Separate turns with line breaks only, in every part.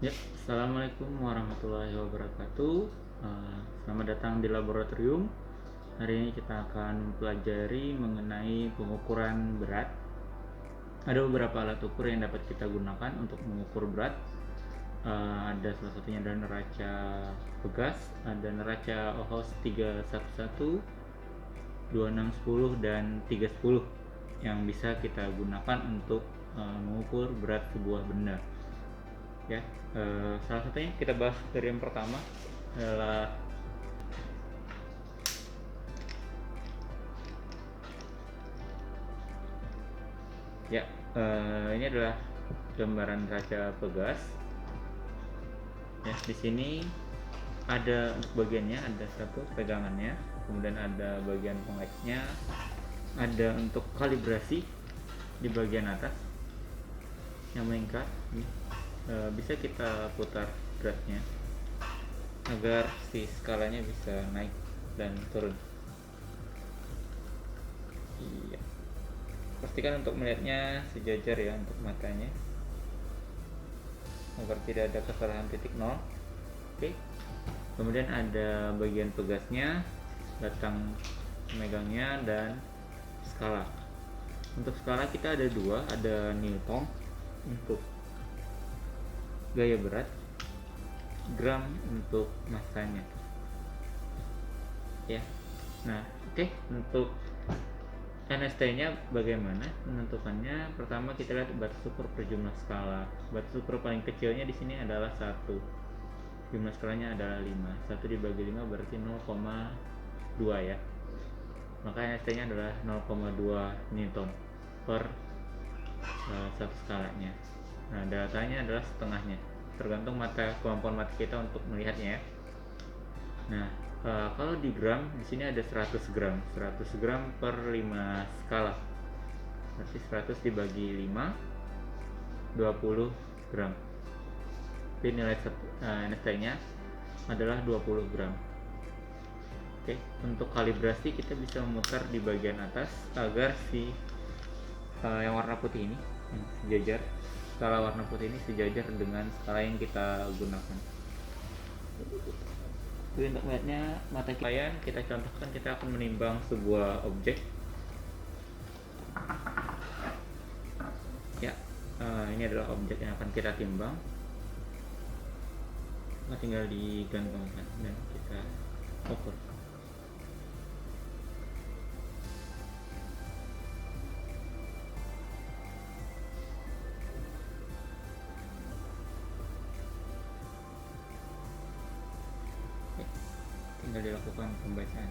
Ya, assalamualaikum warahmatullahi wabarakatuh. Selamat datang di laboratorium. Hari ini kita akan mempelajari mengenai pengukuran berat. Ada beberapa alat ukur yang dapat kita gunakan untuk mengukur berat. Ada salah satunya adalah neraca pegas, ada neraca OHOS 311, 2610 dan 310 yang bisa kita gunakan untuk mengukur berat sebuah benda. Ya, salah satunya kita bahas dari yang pertama adalah ya, ini adalah gambaran neraca pegas. Ya, di sini ada untuk bagiannya, ada satu pegangannya, kemudian ada bagian pengeksnya, ada untuk kalibrasi di bagian atas yang meningkat. Bisa kita putar beratnya agar si skalanya bisa naik dan turun. Iya, pastikan untuk melihatnya sejajar ya untuk matanya agar tidak ada kesalahan titik nol. Oke, kemudian ada bagian pegasnya, batang pemegangnya, dan skala. Untuk skala kita ada dua, ada Newton untuk gaya berat, gram untuk massanya. Ya, nah oke. Untuk NST-nya bagaimana menentukannya? Pertama kita lihat batas ukur per jumlah skala. Batas ukur paling kecilnya di sini adalah 1. Jumlah skalanya adalah 5. 1 dibagi 5 berarti 0,2 ya. Maka NST-nya adalah 0,2 Newton per satu skalanya. Nah, datanya adalah setengahnya. Tergantung kemampuan mata kita untuk melihatnya ya. Nah, kalau di gram di sini ada 100 gram. 100 gram per 5 skala. Berarti 100 dibagi 5 20 gram. Jadi nilai NST-nya adalah 20 gram. Oke, untuk kalibrasi kita bisa memutar di bagian atas agar si yang warna putih ini yang sejajar, skala warna putih ini sejajar dengan skala yang kita gunakan. Jadi untuk melihatnya mata kita contohkan, kita akan menimbang sebuah objek. Ya, ini adalah objek yang akan kita timbang. Tinggal digantungkan dan kita ukur. Tinggal dilakukan pembacaan.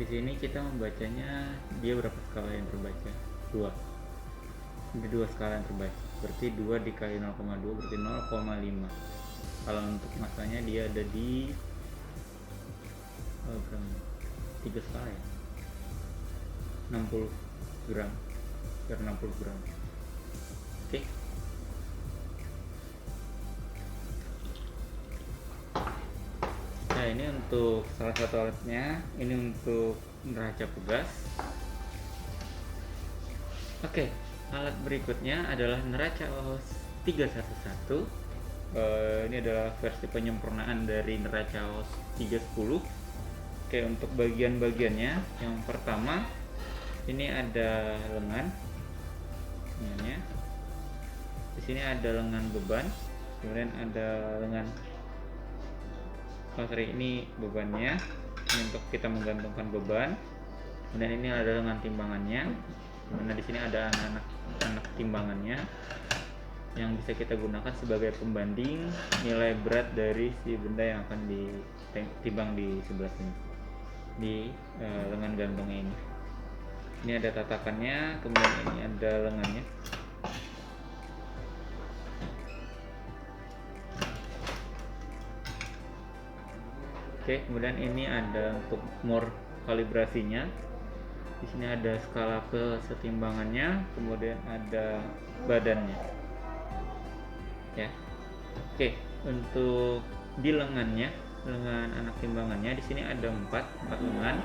Di sini kita membacanya dia berapa skala yang terbaca? 2. Ada 2 skala yang terbaca. Berarti 2 dikali 0,2 berarti 0,5. Kalau untuk masanya dia ada di 3 skala ya. 60 gram per 60 gram. Oke. Nah, ini untuk salah satu alatnya. Ini untuk neraca pegas. Oke, alat berikutnya adalah neraca OHOS 311. Ini adalah versi penyempurnaan dari neraca OHOS 310. Oke, untuk bagian-bagiannya, yang pertama ini ada lengannya. Di sini ada lengan beban, kemudian ada lengan. Ini bebannya. Ini untuk kita menggantungkan beban. Kemudian ini ada lengan timbangannya. Dimana di sini ada anak timbangannya yang bisa kita gunakan sebagai pembanding nilai berat dari si benda yang akan ditimbang di sebelah sini di lengan gantungnya ini. Ini ada tatakannya, kemudian ini ada lengannya. Oke, kemudian ini ada untuk more kalibrasinya. Di sini ada skala kesetimbangannya, kemudian ada badannya. Ya. Oke, untuk di lengan anak timbangannya di sini ada 4 lengan.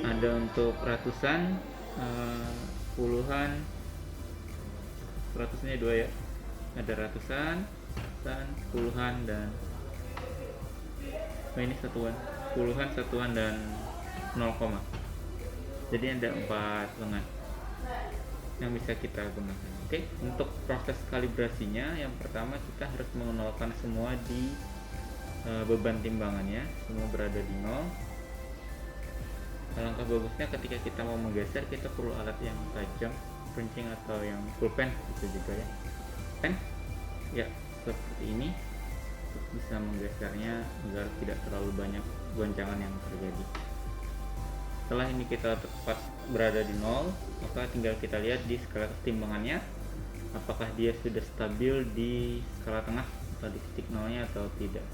Ada untuk ratusan, puluhan, ratusnya 2 ya. ada ratusan, puluhan, dan ini satuan, puluhan, satuan, dan 0, jadi ada 4 lengan yang bisa kita gunakan. Oke, untuk proses kalibrasinya, yang pertama kita harus mengenalkan semua di beban timbangannya, semua berada di 0. Alangkah bagusnya ketika kita mau menggeser, kita perlu alat yang tajam, runcing atau yang pulpen itu juga ya, pen ya, seperti ini, untuk bisa menggesernya agar tidak terlalu banyak goncangan yang terjadi. Setelah ini kita tepat berada di 0, maka tinggal kita lihat di skala timbangannya apakah dia sudah stabil di skala tengah atau di titik 0-nya atau tidak.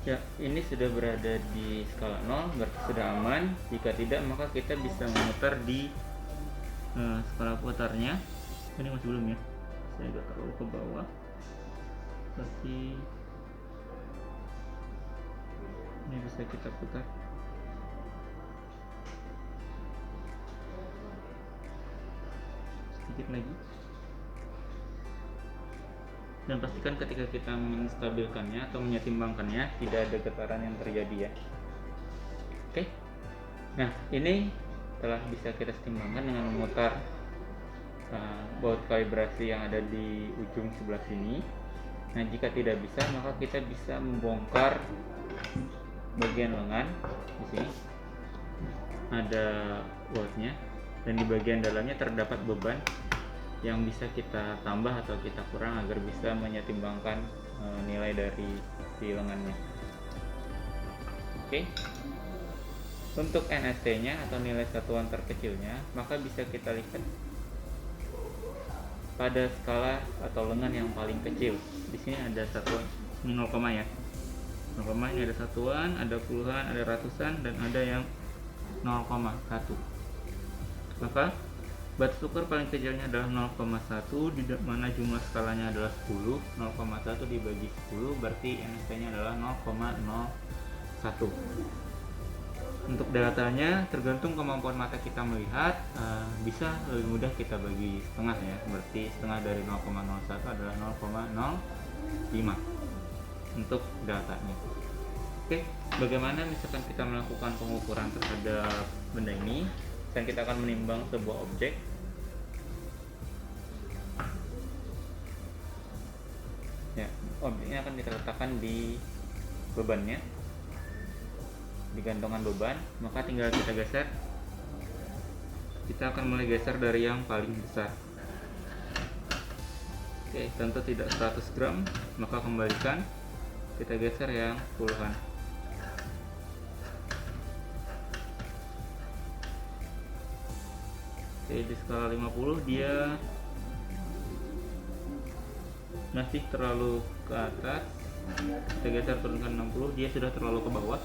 Ya, ini sudah berada di skala 0, berarti sudah aman. Jika tidak, maka kita bisa memutar di skala putarnya. Ini masih belum ya, saya agak terlalu ke bawah. Tapi ini bisa kita putar. Sedikit lagi. Dan pastikan ketika kita menstabilkannya atau menyetimbangkannya tidak ada getaran yang terjadi ya. Oke. Nah, ini telah bisa kita setimbangkan dengan memutar baut kalibrasi yang ada di ujung sebelah sini. Nah, jika tidak bisa, maka kita bisa membongkar bagian lengan. Di sini ada bautnya, dan di bagian dalamnya terdapat beban yang bisa kita tambah atau kita kurang agar bisa menyetimbangkan nilai dari si lengannya. Oke. Untuk NST-nya atau nilai satuan terkecilnya, maka bisa kita lihat pada skala atau lengan yang paling kecil. Di sini ada satuan, ini 0, ya. 0, ini ada satuan, ada puluhan, ada ratusan, dan ada yang 0,1. Maka batu ukur paling kecilnya adalah 0,1, di mana jumlah skalanya adalah 10. 0,1 dibagi 10 berarti NST-nya adalah 0,01. Untuk datanya tergantung kemampuan mata kita melihat, bisa lebih mudah kita bagi setengah ya, berarti setengah dari 0,01 adalah 0,05 untuk datanya. Oke, bagaimana misalkan kita melakukan pengukuran terhadap benda ini? Dan kita akan menimbang sebuah objek. Ya, objeknya akan kita letakkan di bebannya, di gantungan beban. Maka tinggal kita geser. Kita akan mulai geser dari yang paling besar. Oke, tentu tidak 100 gram, maka kembalikan. Kita geser yang puluhan. Oke, di skala 50 dia masih terlalu ke atas. Kita geser turunkan 60, dia sudah terlalu ke bawah.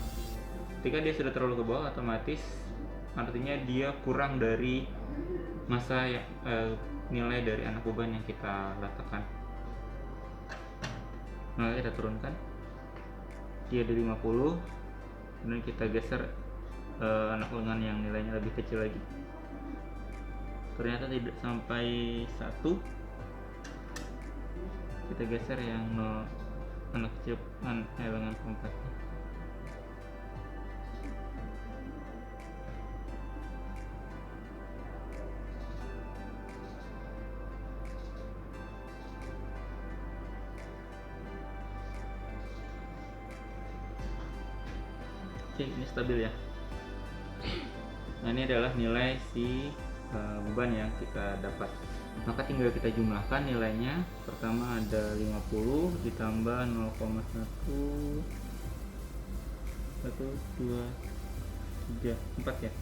Ketika dia sudah terlalu ke bawah, otomatis artinya dia kurang dari masa nilai dari anak beban yang kita letakkan. Nah, kita turunkan, dia di 50, kemudian kita geser anak lengan yang nilainya lebih kecil lagi. Ternyata tidak sampai 1. Kita geser yang anak kecil, lengan keempatnya. Oke, ini stabil ya. Nah, ini adalah nilai si beban yang kita dapat. Maka tinggal kita jumlahkan nilainya. Pertama ada 50 ditambah 0,1, 1, 2, 3, 4 ya.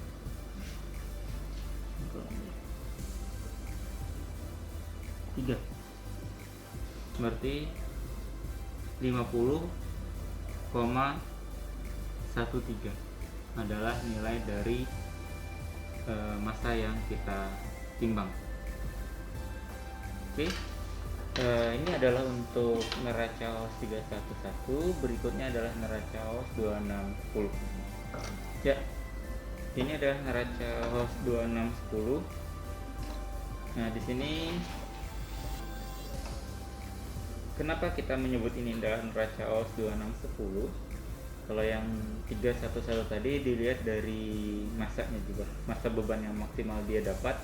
Tiga. Berarti 50 adalah nilai dari massa yang kita timbang. Oke. Ini adalah untuk neraca OS 311, berikutnya adalah neraca OS 2610. Ya, ini adalah neraca OS 2610. Nah, di sini kenapa kita menyebut ini adalah neraca OS 2610? Kalau yang 311 tadi dilihat dari massanya juga, massa beban yang maksimal dia dapat.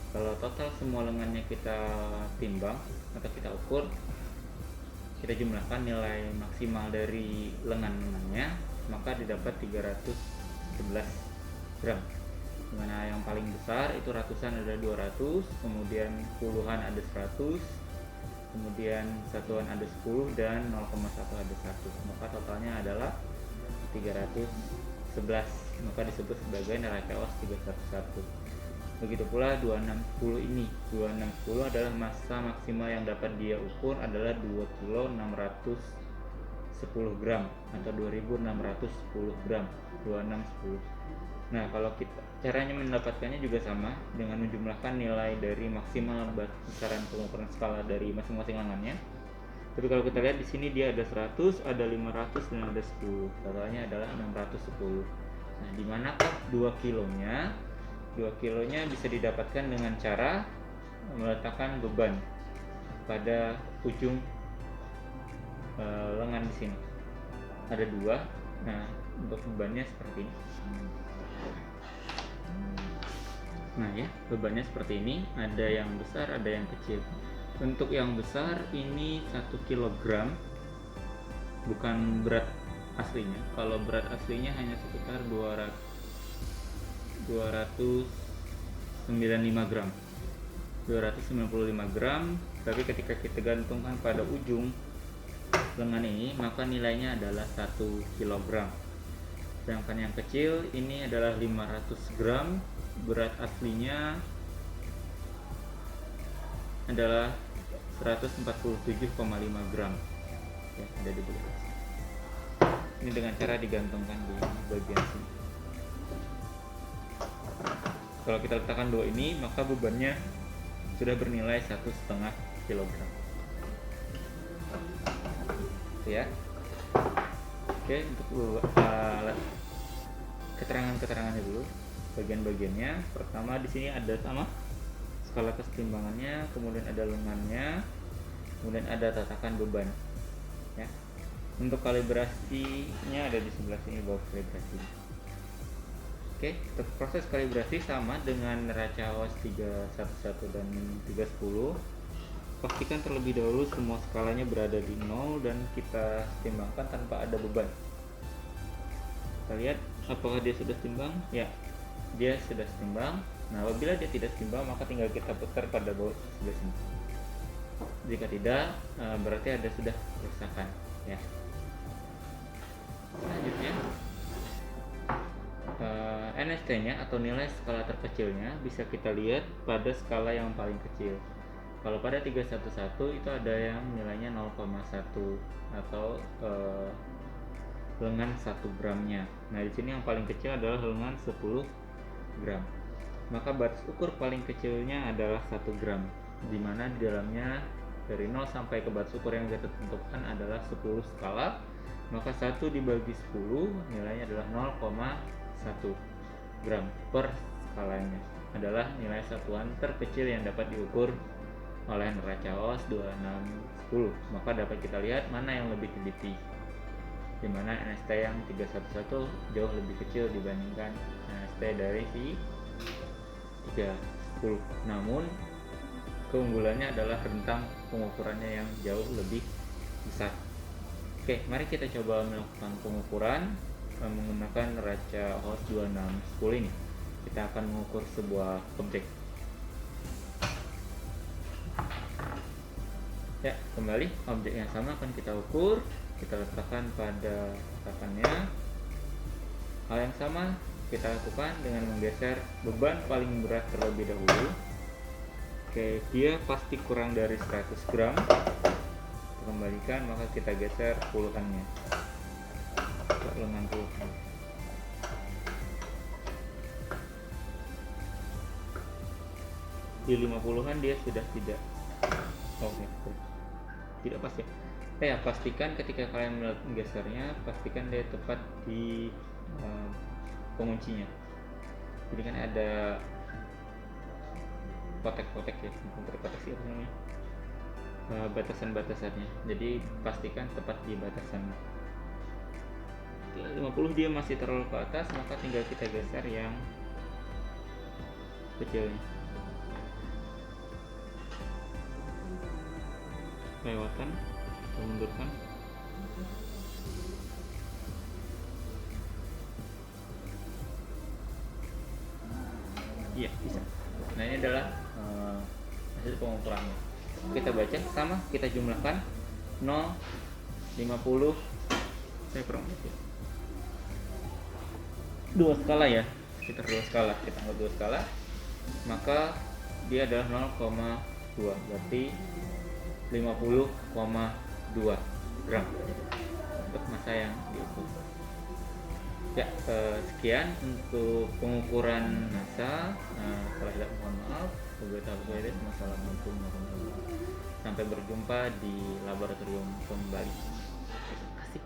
Kalau total semua lengannya kita timbang atau kita ukur, kita jumlahkan nilai maksimal dari lengan-lengannya, maka didapat 311 gram. Dimana yang paling besar itu ratusan ada 200, kemudian puluhan ada 100, kemudian satuan ada 10, dan 0,1 ada 1. Maka totalnya adalah 311, maka disebut sebagai neraca OS 311. Begitu pula 2610 ini. 2610 adalah massa maksimal yang dapat dia ukur adalah 2 kilo 610 gram atau 2610 gram. 2610. Nah, kalau kita caranya mendapatkannya juga sama dengan menjumlahkan nilai dari maksimal besaran pengukuran skala dari masing-masing lengannya. Tapi kalau kita lihat di sini dia ada 100, ada 500 dan ada 10. Totalnya adalah 610. Nah, di manakah 2 kilonya? 2 kilonya bisa didapatkan dengan cara meletakkan beban pada ujung lengan di sini. Ada 2. Nah, untuk bebannya seperti ini. Nah ya, bebannya seperti ini. Ada yang besar, ada yang kecil. Untuk yang besar ini 1 kilogram, bukan berat aslinya. Kalau berat aslinya hanya sekitar 295 gram. 295 gram, tapi ketika kita gantungkan pada ujung lengan ini, maka nilainya adalah 1 kilogram. Sedangkan yang kecil ini adalah 500 gram, berat aslinya adalah 147,5 gram. Ya, ada di belas. Ini dengan cara digantungkan di bagian sini. Kalau kita letakkan 2 ini, maka bebannya sudah bernilai 1,5 kilogram. Ya. Oke, untuk keterangan-keterangannya dulu, bagian-bagiannya. Pertama di sini ada sama skala kesetimbangannya, kemudian ada lengannya, kemudian ada tatakan beban. Ya. Untuk kalibrasinya ada di sebelah sini, bawah kalibrasi. Oke, untuk proses kalibrasi sama dengan neraca OS 311 dan 310. Pastikan terlebih dahulu semua skalanya berada di 0 dan kita timbangkan tanpa ada beban. Kita lihat apakah dia sudah timbang? Ya, dia sudah timbang. Nah, apabila dia tidak timbang, maka tinggal kita putar pada bawah sebelah sini. Jika tidak, berarti ada sudah kerusakan. Ya. Selanjutnya, NST-nya atau nilai skala terkecilnya bisa kita lihat pada skala yang paling kecil. Kalau pada 311 itu ada yang nilainya 0,1 atau lengan 1 gramnya. Nah, di sini yang paling kecil adalah lengan 10 gram. Maka batas ukur paling kecilnya adalah 1 gram, di mana di dalamnya dari 0 sampai ke batas ukur yang kita tentukan adalah 10 skala. Maka 1 dibagi 10 nilainya adalah 0,1 gram per skalanya, adalah nilai satuan terkecil yang dapat diukur oleh neraca OS 2610. Maka dapat kita lihat mana yang lebih teliti, dimana NST yang 311 jauh lebih kecil dibandingkan NST dari si 310. Namun keunggulannya adalah rentang pengukurannya yang jauh lebih besar. Oke, mari kita coba melakukan pengukuran menggunakan neraca OS 2610 ini. Kita akan mengukur sebuah objek. Ya, kembali objek yang sama akan kita ukur. Kita letakkan pada tatakannya. Hal yang sama kita lakukan dengan menggeser beban paling berat terlebih dahulu. Oke, dia pasti kurang dari 100 gram. Kita kembalikan, maka kita geser puluhannya. ke lengan tulang. Di 50-an dia sudah tidak, oke, tidak pas ya. Ya, pastikan ketika kalian menggesernya, pastikan dia tepat di penguncinya. Jadi kan ada kotek-kotek ya, bukan kotek sih namanya, batasan-batasannya. Jadi pastikan tepat di batasan. 50 dia masih terlalu ke atas, maka tinggal kita geser yang kecilnya. Lewatan atau mundurkan. Iya, bisa. Nah, ini adalah hasil pengukurannya. Kita baca sama, kita jumlahkan 0, 50, saya kurang baca. 2 skala ya, sekitar 2 skala, kita anggap 2 skala, maka dia adalah 0,2, berarti 50,2 gram untuk massa yang diukur. Ya, sekian untuk pengukuran massa. Kalau tidak, mohon maaf. Wassalamualaikum warahmatullahi wabarakatuh. Sampai berjumpa di laboratorium kembali. Terima kasih.